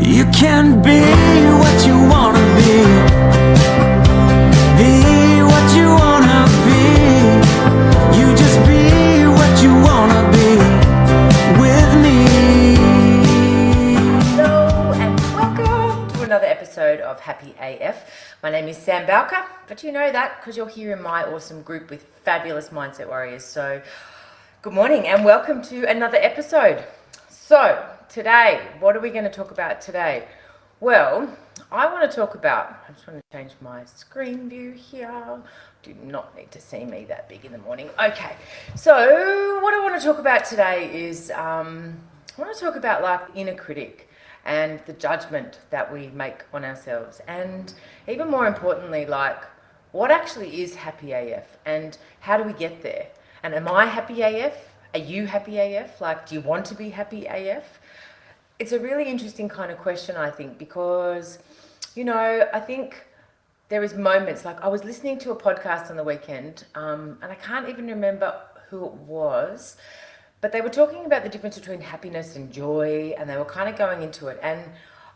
You can be what you wanna be. Be what you wanna be. You just be what you wanna be with me. Hello and welcome to another episode of Happy AF. My name is Sambowker, but you know that because you're here in my awesome group with fabulous mindset warriors. So good morning and welcome to another episode. So today, what are we going to talk about today? Well, I want to talk about, I just want to change my screen view here. Do not need to see me that big in the morning. Okay, so what I want to talk about today is, I want to talk about like inner critic and the judgment that we make on ourselves. And even more importantly, like what actually is happy AF and how do we get there? And am I happy AF? Are you happy AF? Like, do you want to be happy AF? It's a really interesting kind of question, I think, because, you know, I think there is moments, like I was listening to a podcast on the weekend, and I can't even remember who it was, but they were talking about the difference between happiness and joy, and they were kind of going into it. And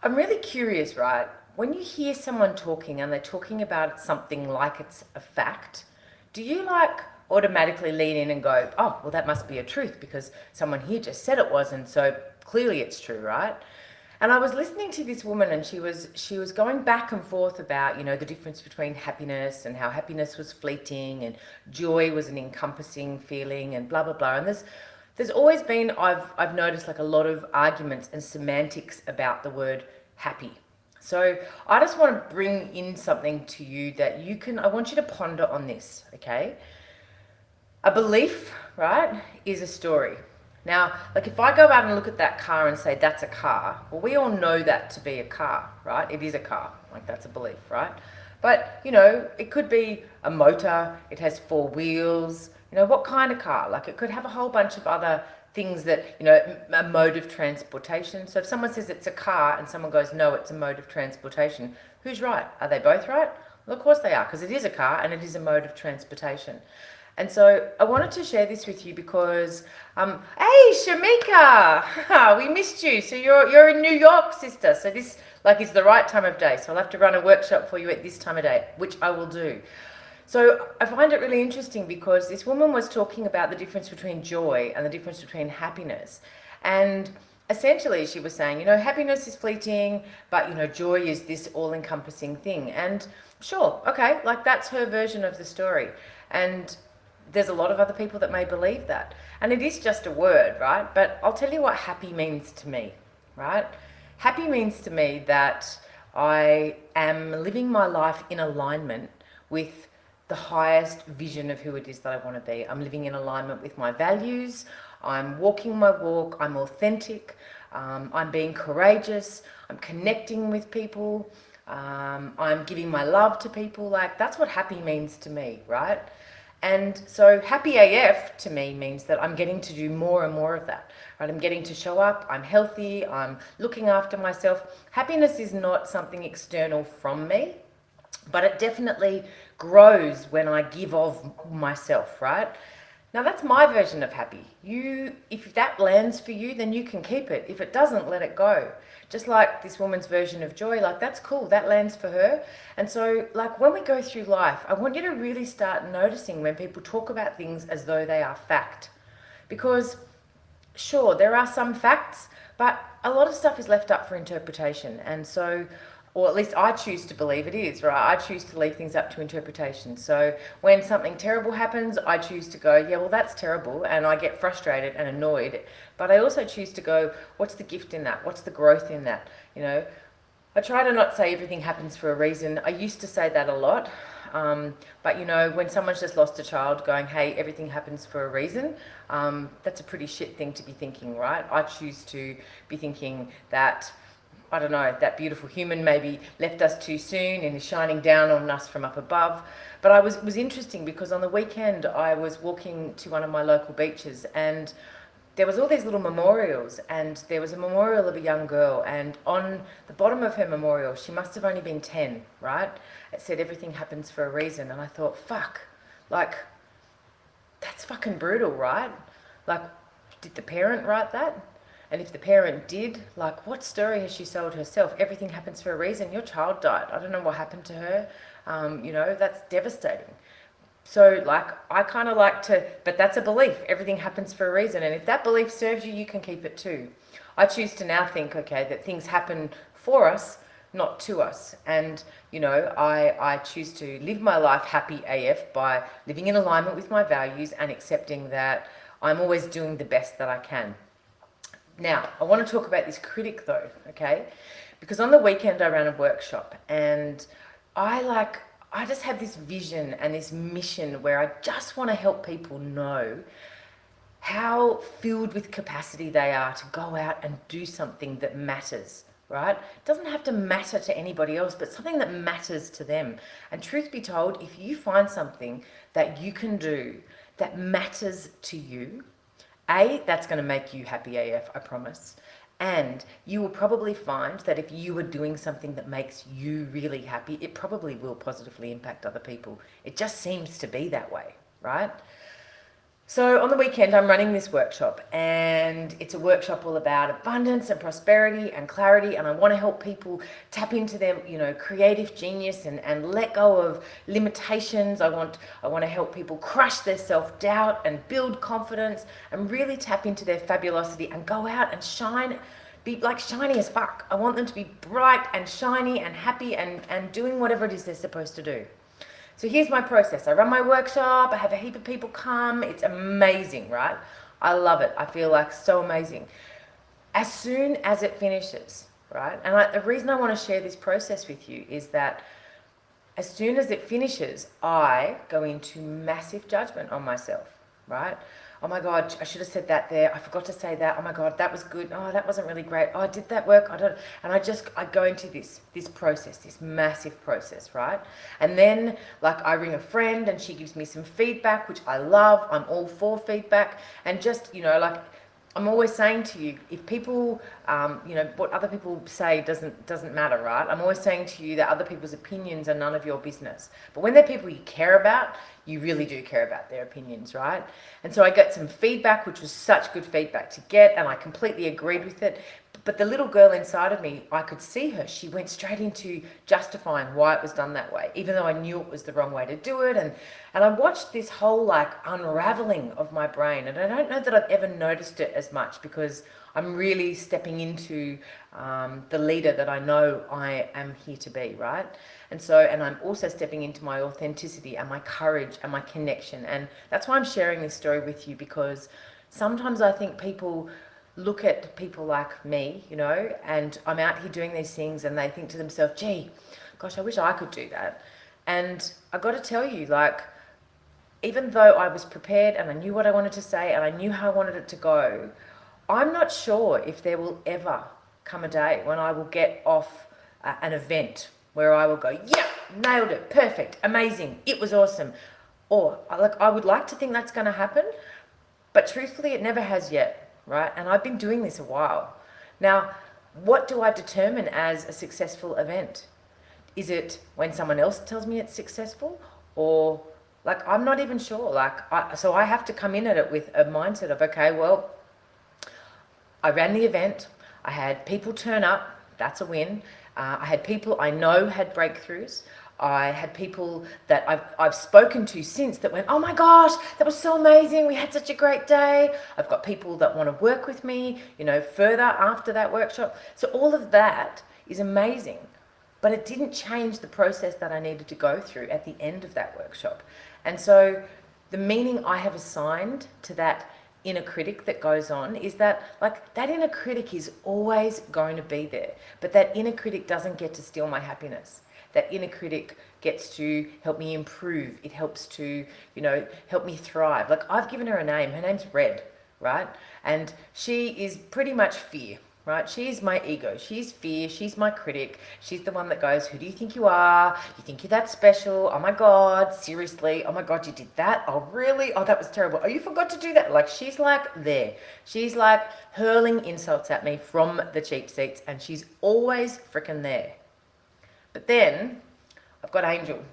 I'm really curious, right? When you hear someone talking and they're talking about something like it's a fact, do you like automatically lean in and go, oh, well, that must be a truth because someone here just said it was, and so clearly it's true, right? And I was listening to this woman and she was going back and forth about, you know, the difference between happiness and how happiness was fleeting and joy was an encompassing feeling and blah, blah, blah. And there's always been, I've noticed like a lot of arguments and semantics about the word happy. So I just want to bring in something to you that I want you to ponder on this, okay? A belief, right, is a story. Now, like if I go out and look at that car and say that's a car, well, we all know that to be a car, right? It is a car, like that's a belief, right? But, you know, it could be a motor, it has 4 wheels, you know, what kind of car? Like it could have a whole bunch of other things that, you know, a mode of transportation. So if someone says it's a car and someone goes, no, it's a mode of transportation, who's right? Are they both right? Well, of course they are, because it is a car and it is a mode of transportation. And so I wanted to share this with you because, hey, Shamika, we missed you. So you're in New York, sister. So this like is the right time of day. So I'll have to run a workshop for you at this time of day, which I will do. So I find it really interesting because this woman was talking about the difference between joy and the difference between happiness. And essentially she was saying, you know, happiness is fleeting, but, you know, joy is this all-encompassing thing. And sure, okay, like that's her version of the story. And there's a lot of other people that may believe that. And it is just a word, right? But I'll tell you what happy means to me, right? Happy means to me that I am living my life in alignment with the highest vision of who it is that I want to be. I'm living in alignment with my values. I'm walking my walk. I'm authentic. I'm being courageous. I'm connecting with people. I'm giving my love to people. Like that's what happy means to me, right? And so happy AF to me means that I'm getting to do more and more of that, right? I'm getting to show up, I'm healthy, I'm looking after myself. Happiness is not something external from me, but it definitely grows when I give of myself, right? Now that's my version of happy. If that lands for you, then you can keep it. If it doesn't, let it go. Just like this woman's version of joy, like that's cool, that lands for her. And so like when we go through life, I want you to really start noticing when people talk about things as though they are fact. Because sure, there are some facts, but a lot of stuff is left up for interpretation. And so, or at least I choose to believe it is, right? I choose to leave things up to interpretation. So when something terrible happens, I choose to go, yeah, well, that's terrible. And I get frustrated and annoyed. But I also choose to go, what's the gift in that? What's the growth in that? You know, I try to not say everything happens for a reason. I used to say that a lot. But, you know, when someone's just lost a child going, hey, everything happens for a reason, that's a pretty shit thing to be thinking, right? I choose to be thinking that, I don't know, that beautiful human maybe left us too soon and is shining down on us from up above. But it was interesting because on the weekend I was walking to one of my local beaches and there was all these little memorials, and there was a memorial of a young girl, and on the bottom of her memorial, she must have only been 10, right? It said everything happens for a reason. And I thought, fuck, like, that's fucking brutal, right? Like, did the parent write that? And if the parent did, like, what story has she sold herself? Everything happens for a reason. Your child died. I don't know what happened to her. That's devastating. So, like, I kind of like to, but that's a belief. Everything happens for a reason. And if that belief serves you, you can keep it too. I choose to now think, okay, that things happen for us, not to us. And, I choose to live my life happy AF by living in alignment with my values and accepting that I'm always doing the best that I can. Now, I want to talk about this critic though, okay? Because on the weekend I ran a workshop and I just have this vision and this mission where I just want to help people know how filled with capacity they are to go out and do something that matters, right? It doesn't have to matter to anybody else, but something that matters to them. And truth be told, if you find something that you can do that matters to you, that's going to make you happy AF, I promise. And you will probably find that if you are doing something that makes you really happy, it probably will positively impact other people. It just seems to be that way, right? So on the weekend, I'm running this workshop, and it's a workshop all about abundance and prosperity and clarity. And I want to help people tap into their, creative genius and let go of limitations. I want to help people crush their self-doubt and build confidence and really tap into their fabulosity and go out and shine, be like shiny as fuck. I want them to be bright and shiny and happy and doing whatever it is they're supposed to do. So here's my process. I run my workshop, I have a heap of people come. It's amazing, right? I love it. I feel like so amazing. As soon as it finishes, right? And the reason I want to share this process with you is that as soon as it finishes, I go into massive judgment on myself, right? Oh my God, I should have said that there. I forgot to say that. Oh my God, that was good. Oh, that wasn't really great. Oh, did that work? And I go into this process, this massive process, right? And then I ring a friend and she gives me some feedback, which I love. I'm all for feedback. And just, I'm always saying to you, if people, what other people say doesn't matter, right? I'm always saying to you that other people's opinions are none of your business. But when they're people you care about, you really do care about their opinions, right? And so I got some feedback, which was such good feedback to get, and I completely agreed with it. But the little girl inside of me, I could see her. She went straight into justifying why it was done that way, even though I knew it was the wrong way to do it. And I watched this whole unraveling of my brain. And I don't know that I've ever noticed it as much because I'm really stepping into the leader that I know I am here to be, right? And I'm also stepping into my authenticity and my courage and my connection. And that's why I'm sharing this story with you, because sometimes I think people look at people like me, and I'm out here doing these things and they think to themselves, gee, gosh, I wish I could do that. And I got to tell you, even though I was prepared and I knew what I wanted to say and I knew how I wanted it to go, I'm not sure if there will ever come a day when I will get off an event where I will go, yeah, nailed it, perfect, amazing, it was awesome. Or I would like to think that's going to happen, but truthfully, it never has yet. Right? And I've been doing this a while. Now, what do I determine as a successful event? Is it when someone else tells me it's successful? Or I'm not even sure. So I have to come in at it with a mindset of, okay, well, I ran the event. I had people turn up. That's a win. I had people I know had breakthroughs. I had people that I've spoken to since that went, oh my gosh, that was so amazing. We had such a great day. I've got people that want to work with me, further after that workshop. So all of that is amazing, but it didn't change the process that I needed to go through at the end of that workshop. And so the meaning I have assigned to that inner critic that goes on is that that inner critic is always going to be there, but that inner critic doesn't get to steal my happiness. That inner critic gets to help me improve. It helps to, help me thrive. I've given her a name. Her name's Red, right? And she is pretty much fear, right? She's my ego. She's fear. She's my critic. She's the one that goes, who do you think you are? You think you're that special? Oh my God, seriously? Oh my God, you did that? Oh really? Oh, that was terrible. Oh, you forgot to do that. She's there. She's hurling insults at me from the cheap seats, and she's always freaking there. But then I've got Angel,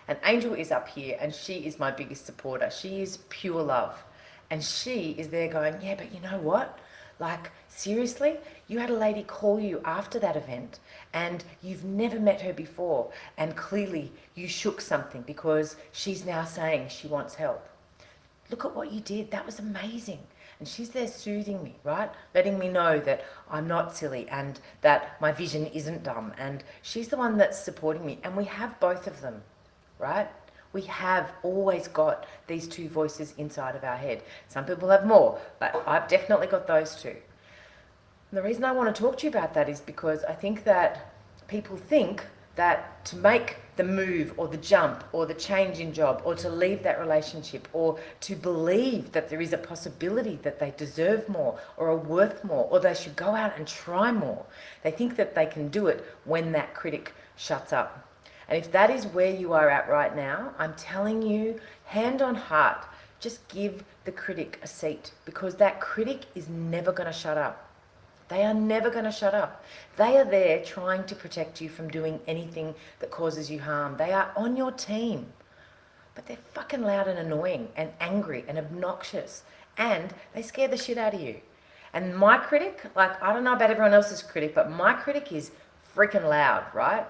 and Angel is up here, and she is my biggest supporter. She is pure love, and she is there going, yeah, but you know what? Like, seriously, you had a lady call you after that event and you've never met her before, and clearly you shook something because she's now saying she wants help. Look at what you did. That was amazing. And she's there soothing me, right? Letting me know that I'm not silly and that my vision isn't dumb. And she's the one that's supporting me. And we have both of them, right? We have always got these two voices inside of our head. Some people have more, but I've definitely got those two. And the reason I want to talk to you about that is because I think that people think that to make the move or the jump or the change in job or to leave that relationship or to believe that there is a possibility that they deserve more or are worth more or they should go out and try more, they think that they can do it when that critic shuts up. And if that is where you are at right now, I'm telling you, hand on heart, just give the critic a seat, because that critic is never going to shut up. They are never going to shut up. They are there trying to protect you from doing anything that causes you harm. They are on your team. But they're fucking loud and annoying and angry and obnoxious. And they scare the shit out of you. And my critic, like, I don't know about everyone else's critic, but my critic is freaking loud, right?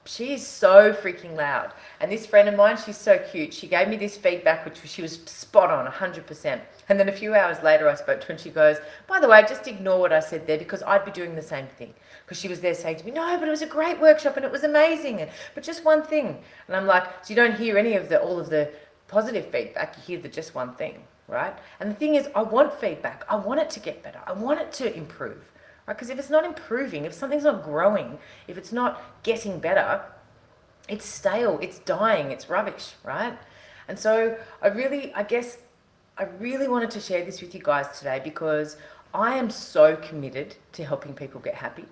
She's so freaking loud. And this friend of mine, she's so cute. She gave me this feedback, which she was spot on, 100%. And then a few hours later, I spoke to her and she goes, by the way, just ignore what I said there because I'd be doing the same thing. Because she was there saying to me, no, but it was a great workshop and it was amazing. But just one thing. And I'm like, so you don't hear any of all of the positive feedback. You hear the just one thing, right? And the thing is, I want feedback. I want it to get better. I want it to improve. Right? Because if it's not improving, if something's not growing, if it's not getting better, it's stale, it's dying, it's rubbish, right? And so I really wanted to share this with you guys today because I am so committed to helping people get happy,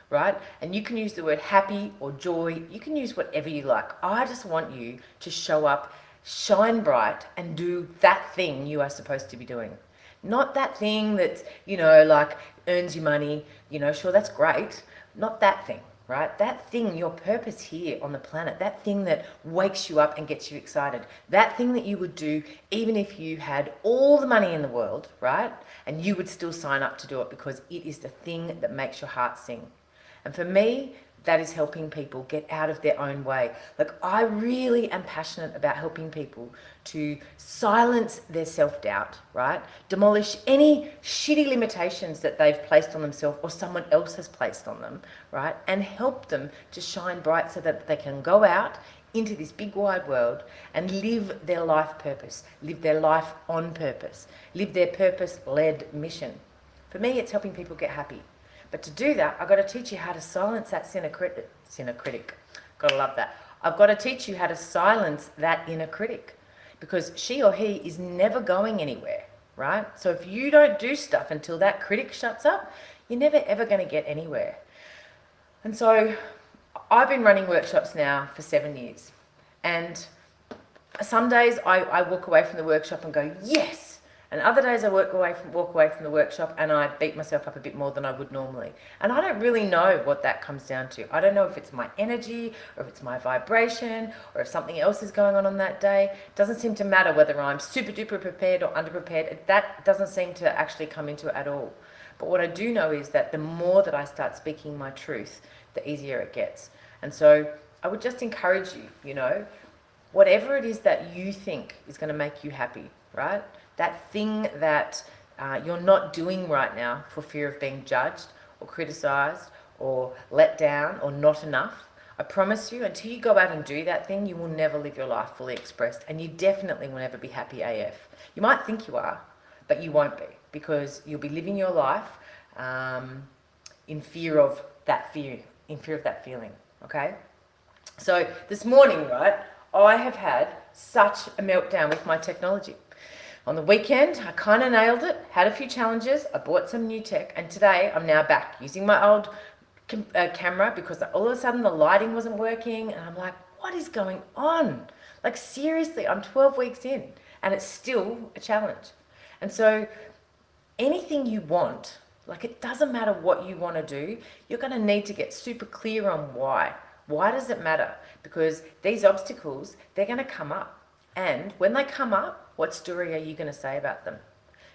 right? And you can use the word happy or joy, you can use whatever you like. I just want you to show up, shine bright, and do that thing you are supposed to be doing. Not that thing that's, like earns you money, sure, that's great. Not that thing, right? That thing, your purpose here on the planet, that thing that wakes you up and gets you excited, that thing that you would do even if you had all the money in the world, right? And you would still sign up to do it because it is the thing that makes your heart sing. And for me, that is helping people get out of their own way. Like, I really am passionate about helping people to silence their self-doubt, right? Demolish any shitty limitations that they've placed on themselves or someone else has placed on them, right? And help them to shine bright so that they can go out into this big wide world and live their life purpose, live their life on purpose, live their purpose-led mission. For me, it's helping people get happy. But to do that, I've got to teach you how to silence that inner critic. Gotta love that. I've got to teach you how to silence that inner critic because she or he is never going anywhere, right? So if you don't do stuff until that critic shuts up, you're never ever going to get anywhere. And so I've been running workshops now for 7 years. And some days I walk away from the workshop and go, yes. And other days I walk away from the workshop and I beat myself up a bit more than I would normally. And I don't really know what that comes down to. I don't know if it's my energy or if it's my vibration or if something else is going on that day. It doesn't seem to matter whether I'm super duper prepared or underprepared. That doesn't seem to actually come into it at all. But what I do know is that the more that I start speaking my truth, the easier it gets. And so I would just encourage you, whatever it is that you think is going to make you happy, right? That thing that you're not doing right now for fear of being judged or criticized or let down or not enough, I promise you, until you go out and do that thing, you will never live your life fully expressed, and you definitely will never be happy AF. You might think you are, but you won't be, because you'll be living your life in fear of that feeling, okay? So this morning, right, I have had such a meltdown with my technology. On the weekend, I kind of nailed it, had a few challenges, I bought some new tech, and today I'm now back using my old camera because all of a sudden the lighting wasn't working, and I'm like, what is going on? Like, seriously, I'm 12 weeks in, and it's still a challenge. And so anything you want, like, it doesn't matter what you want to do, you're going to need to get super clear on why. Why does it matter? Because these obstacles, they're going to come up. And when they come up, what story are you going to say about them?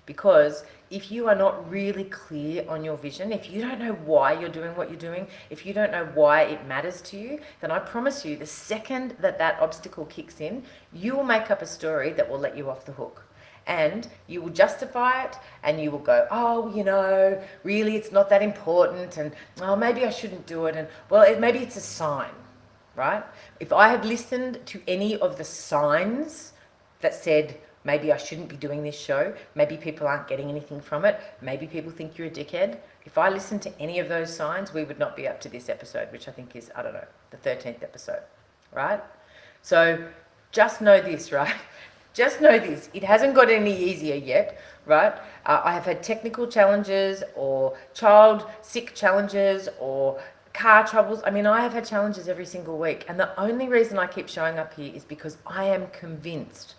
Because if you are not really clear on your vision, if you don't know why you're doing what you're doing, if you don't know why it matters to you, then I promise you, the second that that obstacle kicks in, you will make up a story that will let you off the hook. And you will justify it, and you will go, oh, you know, really it's not that important, and oh, maybe I shouldn't do it, and well, maybe it's a sign, right? If I had listened to any of the signs that said, maybe I shouldn't be doing this show, maybe people aren't getting anything from it, maybe people think you're a dickhead, if I listened to any of those signs, we would not be up to this episode, which I think is, I don't know, the 13th episode, right? So just know this, right? Just know this, it hasn't got any easier yet, right? I have had technical challenges or child sick challenges or car troubles. I mean, I have had challenges every single week. And the only reason I keep showing up here is because I am convinced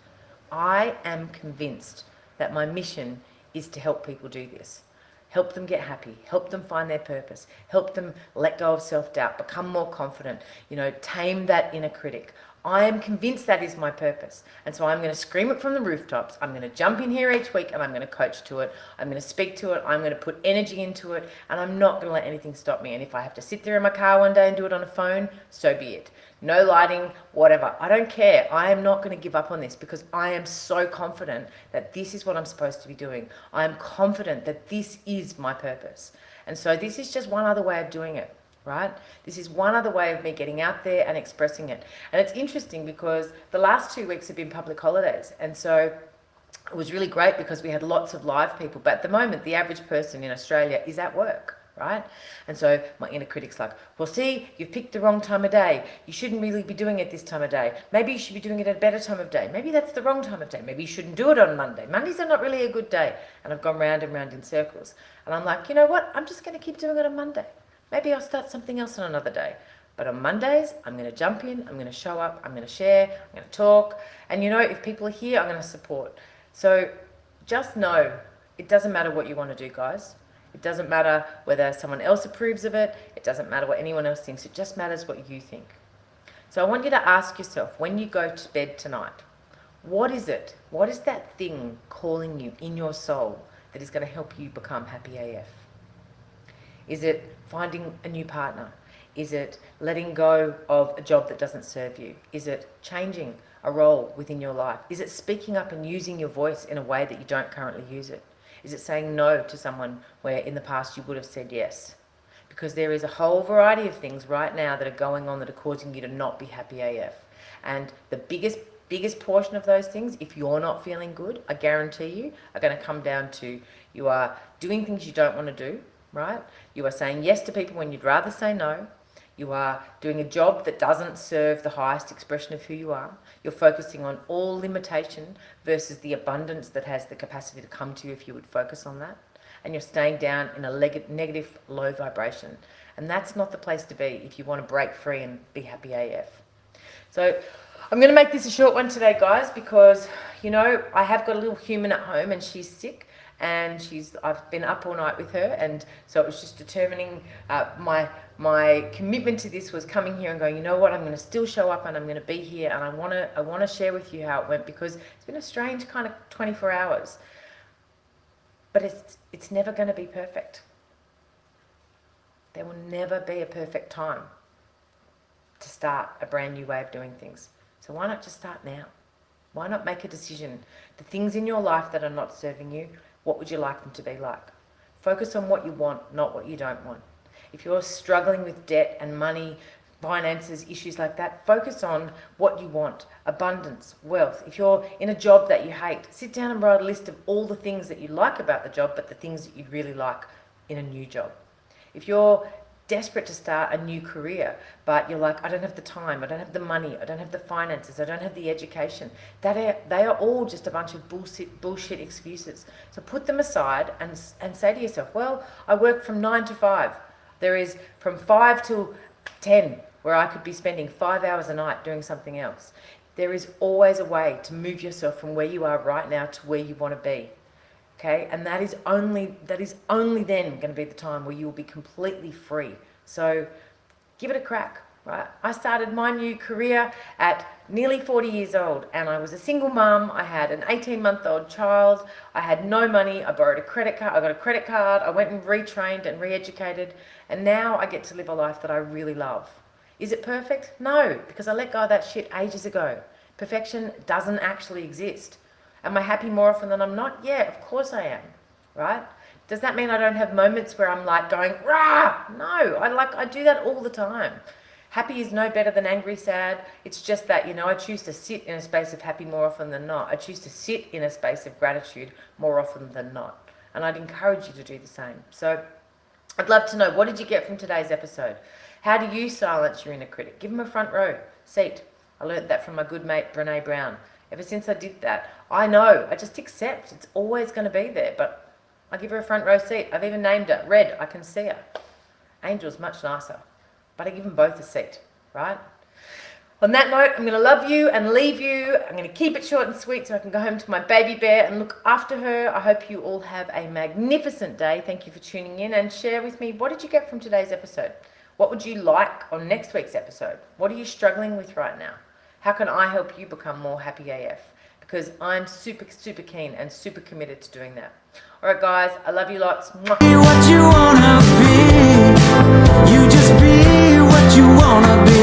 that my mission is to help people do this. Help them get happy, help them find their purpose, help them let go of self-doubt, become more confident, you know, tame that inner critic. I am convinced that is my purpose. And so I'm going to scream it from the rooftops. I'm going to jump in here each week and I'm going to coach to it. I'm going to speak to it. I'm going to put energy into it. And I'm not going to let anything stop me. And if I have to sit there in my car one day and do it on a phone, so be it. No lighting, whatever. I don't care. I am not going to give up on this because I am so confident that this is what I'm supposed to be doing. I am confident that this is my purpose. And so this is just one other way of doing it. Right? This is one other way of me getting out there and expressing it. And it's interesting because the last 2 weeks have been public holidays. And so it was really great because we had lots of live people. But at the moment, the average person in Australia is at work, right? And so my inner critic's like, well, see, you've picked the wrong time of day. You shouldn't really be doing it this time of day. Maybe you should be doing it at a better time of day. Maybe that's the wrong time of day. Maybe you shouldn't do it on Monday. Mondays are not really a good day. And I've gone round and round in circles. And I'm like, you know what? I'm just going to keep doing it on Monday. Maybe I'll start something else on another day. But on Mondays, I'm going to jump in, I'm going to show up, I'm going to share, I'm going to talk. And you know, if people are here, I'm going to support. So just know, it doesn't matter what you want to do, guys. It doesn't matter whether someone else approves of it. It doesn't matter what anyone else thinks. It just matters what you think. So I want you to ask yourself, when you go to bed tonight, what is it? What is that thing calling you in your soul that is going to help you become happy AF? Is it finding a new partner? Is it letting go of a job that doesn't serve you? Is it changing a role within your life? Is it speaking up and using your voice in a way that you don't currently use it? Is it saying no to someone where in the past you would have said yes? Because there is a whole variety of things right now that are going on that are causing you to not be happy AF. And the biggest portion of those things, if you're not feeling good, I guarantee you, are going to come down to you are doing things you don't want to do, right? You are saying yes to people when you'd rather say no. You are doing a job that doesn't serve the highest expression of who you are. You're focusing on all limitation versus the abundance that has the capacity to come to you if you would focus on that. And you're staying down in a negative, low vibration. And that's not the place to be if you want to break free and be happy AF. So I'm going to make this a short one today, guys, because, you know, I have got a little human at home and she's sick. And I've been up all night with her, and so it was just determining my commitment to this was coming here and going, you know what, I'm going to still show up and I'm going to be here, and I want to share with you how it went, because it's been a strange kind of 24 hours, but it's never going to be perfect. There will never be a perfect time to start a brand new way of doing things. So why not just start now? Why not make a decision? The things in your life that are not serving you, what would you like them to be like? Focus on what you want, not what you don't want. If you're struggling with debt and money, finances, issues like that, focus on what you want. Abundance, wealth. If you're in a job that you hate, sit down and write a list of all the things that you like about the job, but the things that you'd really like in a new job. If you're desperate to start a new career, but you're like, I don't have the time, I don't have the money, I don't have the finances, I don't have the education. They are all just a bunch of bullshit excuses. So put them aside and say to yourself, well, I work from 9 to 5. There is from 5 till 10 where I could be spending 5 hours a night doing something else. There is always a way to move yourself from where you are right now to where you want to be. Okay, and that is only then going to be the time where you will be completely free. So give it a crack. right? I started my new career at nearly 40 years old, and I was a single mum. I had an 18-month-old child. I had no money. I borrowed a credit card. I got a credit card. I went and retrained and re-educated, and now I get to live a life that I really love. Is it perfect? No, because I let go of that shit ages ago. Perfection doesn't actually exist. Am I happy more often than I'm not? Yeah, of course I am, right? Does that mean I don't have moments where I'm like going, rah? No, I do that all the time. Happy is no better than angry, sad. It's just that, I choose to sit in a space of happy more often than not. I choose to sit in a space of gratitude more often than not. And I'd encourage you to do the same. So I'd love to know, what did you get from today's episode? How do you silence your inner critic? Give them a front row seat. I learned that from my good mate, Brene Brown. Ever since I did that, I know, I just accept it's always going to be there, but I give her a front row seat. I've even named her Red. I can see her. Angel's much nicer. But I give them both a seat, right? On that note, I'm going to love you and leave you. I'm going to keep it short and sweet so I can go home to my baby bear and look after her. I hope you all have a magnificent day. Thank you for tuning in, and share with me, what did you get from today's episode? What would you like on next week's episode? What are you struggling with right now? How can I help you become more happy AF? Because I'm super, super keen and super committed to doing that. All right, guys, I love you lots. Mwah. Be what you wanna be. You just be what you wanna be.